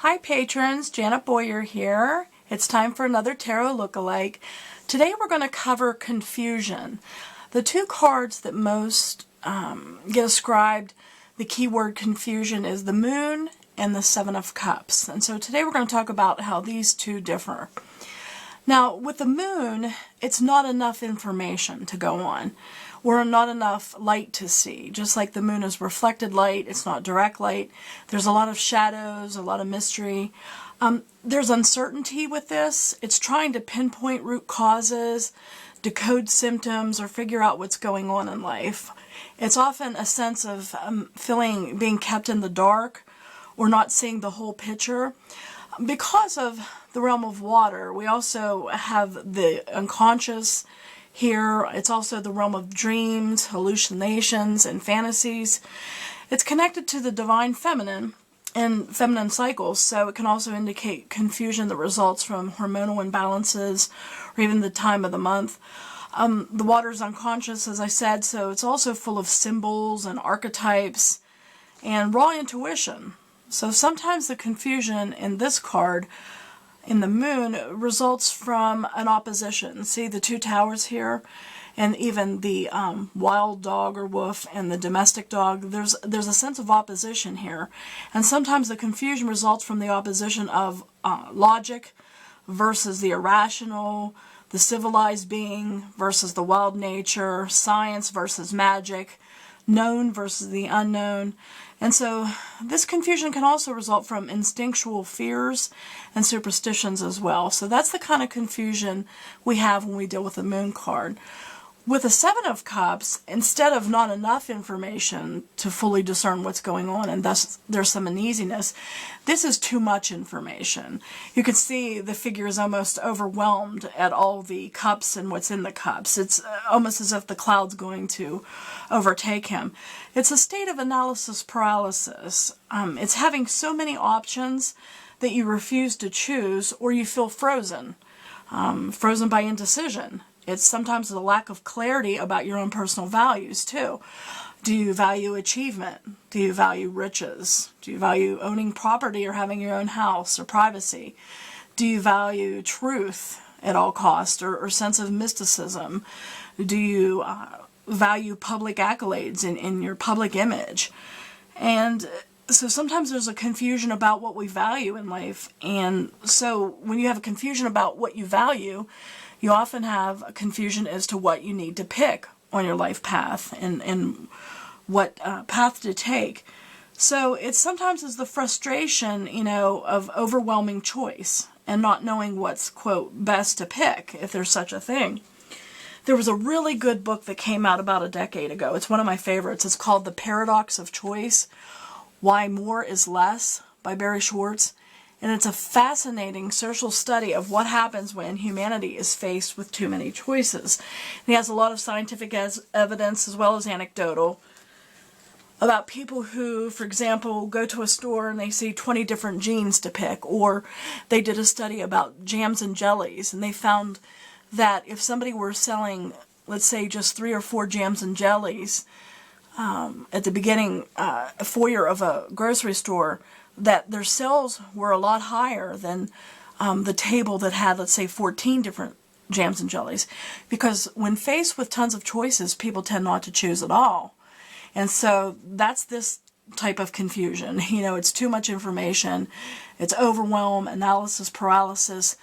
Hi patrons, Janet Boyer here. It's time for another tarot lookalike. Today we're going to cover confusion. The two cards that most get ascribed the keyword confusion is the Moon and the Seven of Cups. And so today we're going to talk about how these two differ. Now with the Moon, it's not enough information to go on, or not enough light to see. Just like the Moon is reflected light, it's not direct light. There's a lot of shadows, a lot of mystery. There's uncertainty with this. It's trying to pinpoint root causes, decode symptoms, or figure out what's going on in life. It's often a sense of being kept in the dark or not seeing the whole picture. Because of the realm of water, we also have the unconscious here. It's also the realm of dreams, hallucinations, and fantasies. It's connected to the divine feminine and feminine cycles, so it can also indicate confusion that results from hormonal imbalances or even the time of the month. The water is unconscious, as I said, so it's also full of symbols and archetypes and raw intuition. So sometimes the confusion in this card, in the Moon, results from an opposition. See the two towers here? And even the wild dog or wolf and the domestic dog, there's a sense of opposition here. And sometimes the confusion results from the opposition of logic versus the irrational, the civilized being versus the wild nature, science versus magic, known versus the unknown. And so this confusion can also result from instinctual fears and superstitions as well. So that's the kind of confusion we have when we deal with the Moon card. With the Seven of Cups, instead of not enough information to fully discern what's going on, and thus there's some uneasiness, this is too much information. You can see the figure is almost overwhelmed at all the cups and what's in the cups. It's almost as if the cloud's going to overtake him. It's a state of analysis paralysis. It's having so many options that you refuse to choose, or you feel frozen, frozen by indecision. It's sometimes a lack of clarity about your own personal values, too. Do you value achievement? Do you value riches? Do you value owning property or having your own house or privacy? Do you value truth at all costs or sense of mysticism? Do you value public accolades in your public image? And so sometimes there's a confusion about what we value in life. And so when you have a confusion about what you value, you often have a confusion as to what you need to pick on your life path and what path to take. So it sometimes is the frustration, of overwhelming choice and not knowing what's, quote, best to pick, if there's such a thing. There was a really good book that came out about a decade ago. It's one of my favorites. It's called The Paradox of Choice: Why More is Less by Barry Schwartz. And it's a fascinating social study of what happens when humanity is faced with too many choices. And he has a lot of scientific evidence as well as anecdotal about people who, for example, go to a store and they see 20 different jeans to pick. Or they did a study about jams and jellies, and they found that if somebody were selling, let's say, just 3 or 4 jams and jellies at the beginning foyer of a grocery store, that their sales were a lot higher than the table that had, let's say, 14 different jams and jellies. Because when faced with tons of choices, people tend not to choose at all. And so that's this type of confusion. It's too much information. It's overwhelm, analysis paralysis.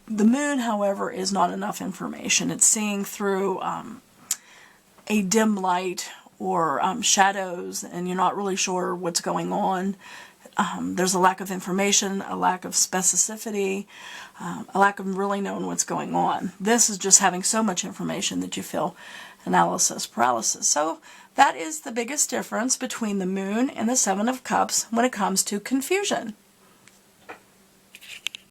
The Moon, however, is not enough information. It's seeing through a dim light or shadows, and you're not really sure what's going on. There's a lack of information, a lack of specificity, a lack of really knowing what's going on. This is just having so much information that you feel analysis paralysis. So that is the biggest difference between the Moon and the Seven of Cups when it comes to confusion.